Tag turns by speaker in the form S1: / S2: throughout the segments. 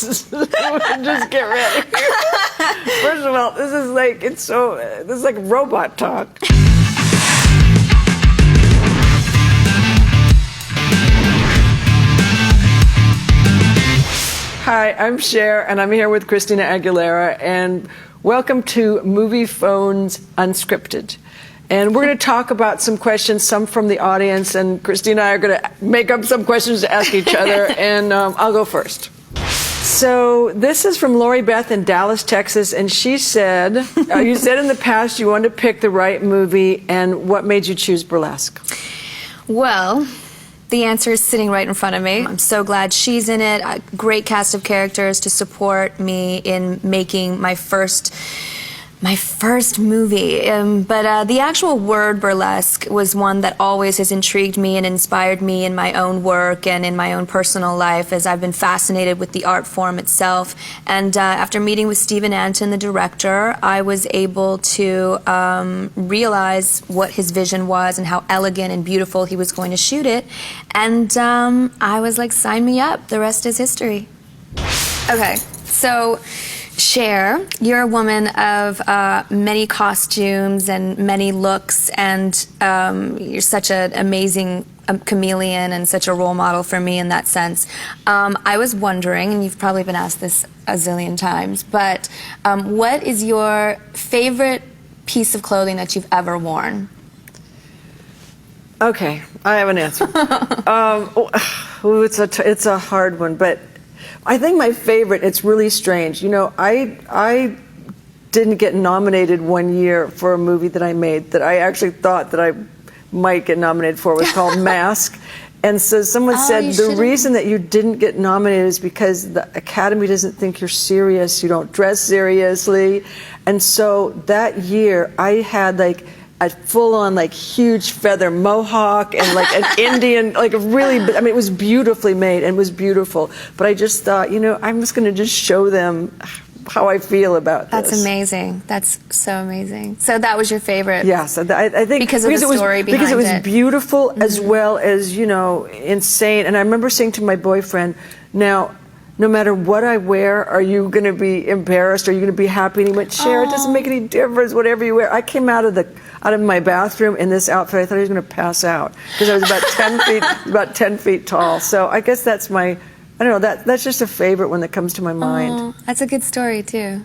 S1: Just get ready. First of all, this is like robot talk. Hi, I'm Cher, and I'm here with Christina Aguilera, and welcome to Moviefone's Unscripted. And we're going to talk about some questions, some from the audience, and Christina and I are going to make up some questions to ask each other, and I'll go first. So this is from Lori Beth in Dallas, Texas, and she said, you said in the past you wanted to pick the right movie, and what made you choose Burlesque?
S2: Well, the answer is sitting right in front of me. I'm so glad she's in it. A great cast of characters to support me in making my first movie. But the actual word burlesque was one that always has intrigued me and inspired me in my own work and in my own personal life, as I've been fascinated with the art form itself. And after meeting with Stephen Anton, the director, I was able to realize what his vision was and how elegant and beautiful he was going to shoot it. And I was like, sign me up. The rest is history. Okay, so Cher, you're a woman of many costumes and many looks, and you're such an amazing chameleon and such a role model for me in that sense. I was wondering, and you've probably been asked this a zillion times, but what is your favorite piece of clothing that you've ever worn?
S1: Okay, I have an answer. It's a hard one, but I think my favorite, it's really strange. You know, I didn't get nominated one year for a movie that I made that I actually thought that I might get nominated for. It was called Mask. And so someone said, the reason that you didn't get nominated is because the Academy doesn't think you're serious, you don't dress seriously. And so that year I had like a full-on like huge feather mohawk and like an Indian, like a really, I mean, it was beautifully made and it was beautiful. But I just thought, you know, I'm just going to just show them how I feel about this.
S2: That's amazing. That's so amazing. So that was your favorite?
S1: Yes, I think
S2: because of the story behind it.
S1: Because it was beautiful as well as, you know, insane. And I remember saying to my boyfriend, now, no matter what I wear, are you going to be embarrassed? Are you going to be happy? And he went, Cher, it doesn't make any difference, whatever you wear. I came out of my bathroom in this outfit. I thought I was going to pass out because I was about 10 feet tall. So I guess that's I don't know, that's just a favorite one that comes to my mind.
S2: That's a good story too.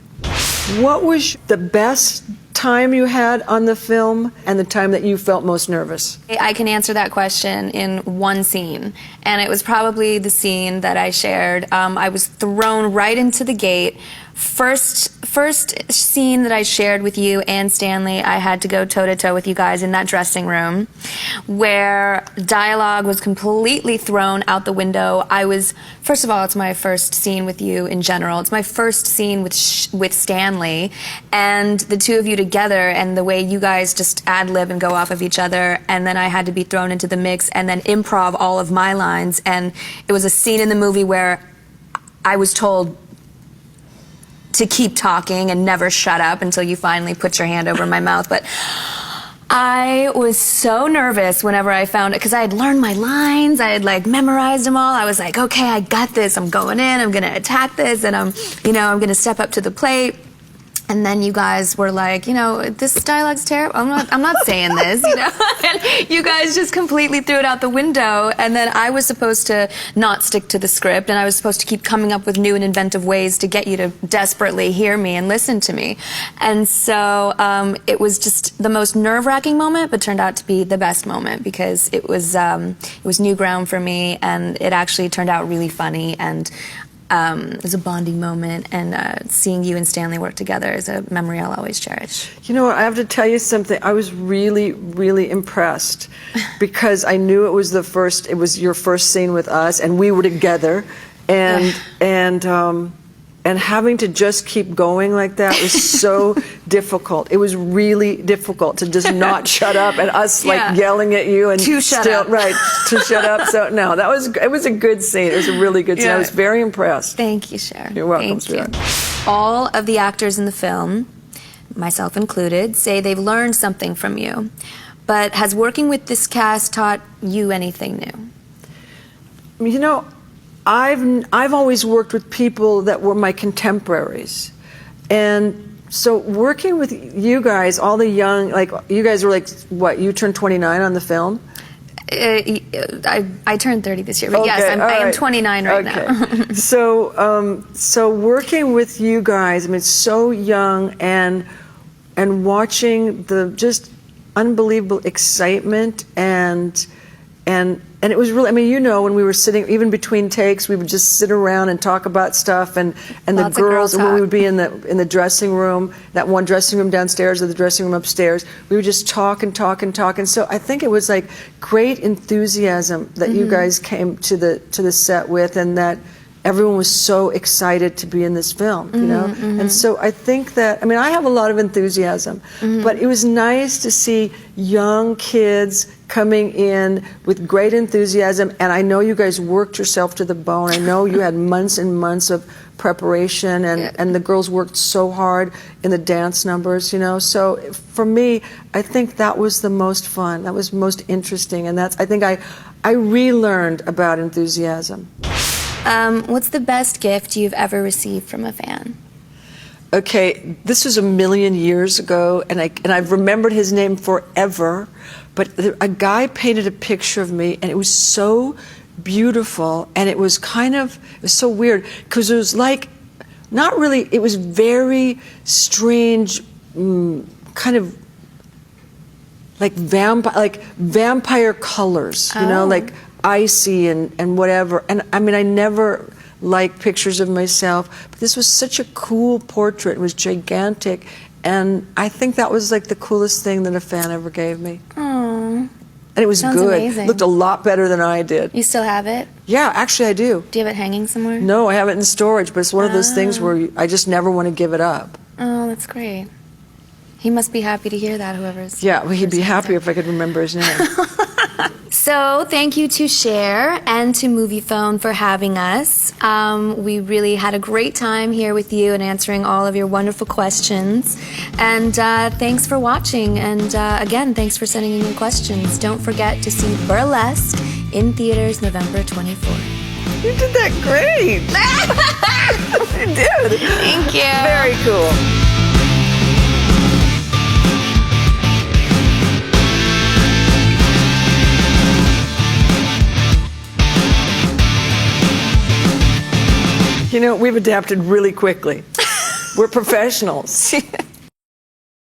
S1: What was the best time you had on the film and the time that you felt most nervous?
S2: I can answer that question in one scene, and it was probably the scene that I shared. I was thrown right into the gate. First scene that I shared with you and Stanley, I had to go toe-to-toe with you guys in that dressing room where dialogue was completely thrown out the window. First of all, it's my first scene with you in general. It's my first scene with Stanley, and the two of you together and the way you guys just ad-lib and go off of each other, and then I had to be thrown into the mix and then improv all of my lines. And it was a scene in the movie where I was told to keep talking and never shut up until you finally put your hand over my mouth. But I was so nervous whenever I found it, because I had learned my lines, I had like memorized them all. I was like, okay, I got this, I'm going in, I'm gonna attack this, and I'm gonna step up to the plate. And then you guys were like, you know, this dialogue's terrible. I'm not saying this, you know. And you guys just completely threw it out the window. And then I was supposed to not stick to the script, and I was supposed to keep coming up with new and inventive ways to get you to desperately hear me and listen to me. And so it was just the most nerve-wracking moment, but turned out to be the best moment because it was new ground for me, and it actually turned out really funny. And it was a bonding moment, and seeing you and Stanley work together is a memory I'll always cherish.
S1: You know what, I have to tell you something. I was really, really impressed because I knew it was your first scene with us, and we were together, and having to just keep going like that was so difficult. It was really difficult to just not shut up, and us like yelling at you and
S2: to shut up.
S1: Right, to shut up. So no, it was a good scene. It was a really good scene. I was very impressed.
S2: Thank you, Cher.
S1: You're welcome,
S2: Thank you. All of the actors in the film, myself included, say they've learned something from you. But has working with this cast taught you anything new?
S1: You know, I've always worked with people that were my contemporaries, and so working with you guys, all the young, like you guys were like, what? You turned 29 on the film.
S2: I turned 30 this year, but
S1: Okay,
S2: yes, I am
S1: right.
S2: 29 right now.
S1: So working with you guys, I mean, so young, and watching the just unbelievable excitement and it was really, I mean, you know, when we were sitting, even between takes, we would just sit around and talk about stuff, and the
S2: Lots of girl
S1: girls, and when we
S2: talk.
S1: would be in the dressing room, that one dressing room downstairs or the dressing room upstairs, we would just talk and talk and talk. And so I think it was like great enthusiasm that you guys came to the set with, and that everyone was so excited to be in this film, you know? And so I think that, I mean, I have a lot of enthusiasm, but it was nice to see young kids coming in with great enthusiasm, and I know you guys worked yourself to the bone. I know you had months and months of preparation, and the girls worked so hard in the dance numbers, you know? So for me, I think that was the most fun, that was most interesting, and I think I relearned about enthusiasm.
S2: What's the best gift you've ever received from a fan?
S1: Okay, this was a million years ago, and I've remembered his name forever, but a guy painted a picture of me, and it was so beautiful, and it was so weird, because it was like, not really, it was very strange, kind of like vampire colors, you know, like icy and whatever. And I mean, I never liked pictures of myself, but this was such a cool portrait. It was gigantic, and I think that was like the coolest thing that a fan ever gave me.
S2: Aww.
S1: And it was
S2: Sounds
S1: good.
S2: amazing.
S1: Looked a lot better than I did.
S2: You still have it?
S1: Yeah, actually I do.
S2: Do you have it hanging somewhere?
S1: No, I have it in storage, but it's one of those things where I just never want to give it up.
S2: Oh, that's great. He must be happy to hear that, whoever's...
S1: Yeah, well, he'd be happy if I could remember his name.
S2: So thank you to Cher and to Moviefone for having us. We really had a great time here with you and answering all of your wonderful questions. And thanks for watching. And again, thanks for sending in your questions. Don't forget to see Burlesque in theaters November 24th.
S1: You did that great. You did.
S2: Thank you.
S1: Very cool. You know, we've adapted really quickly. We're professionals.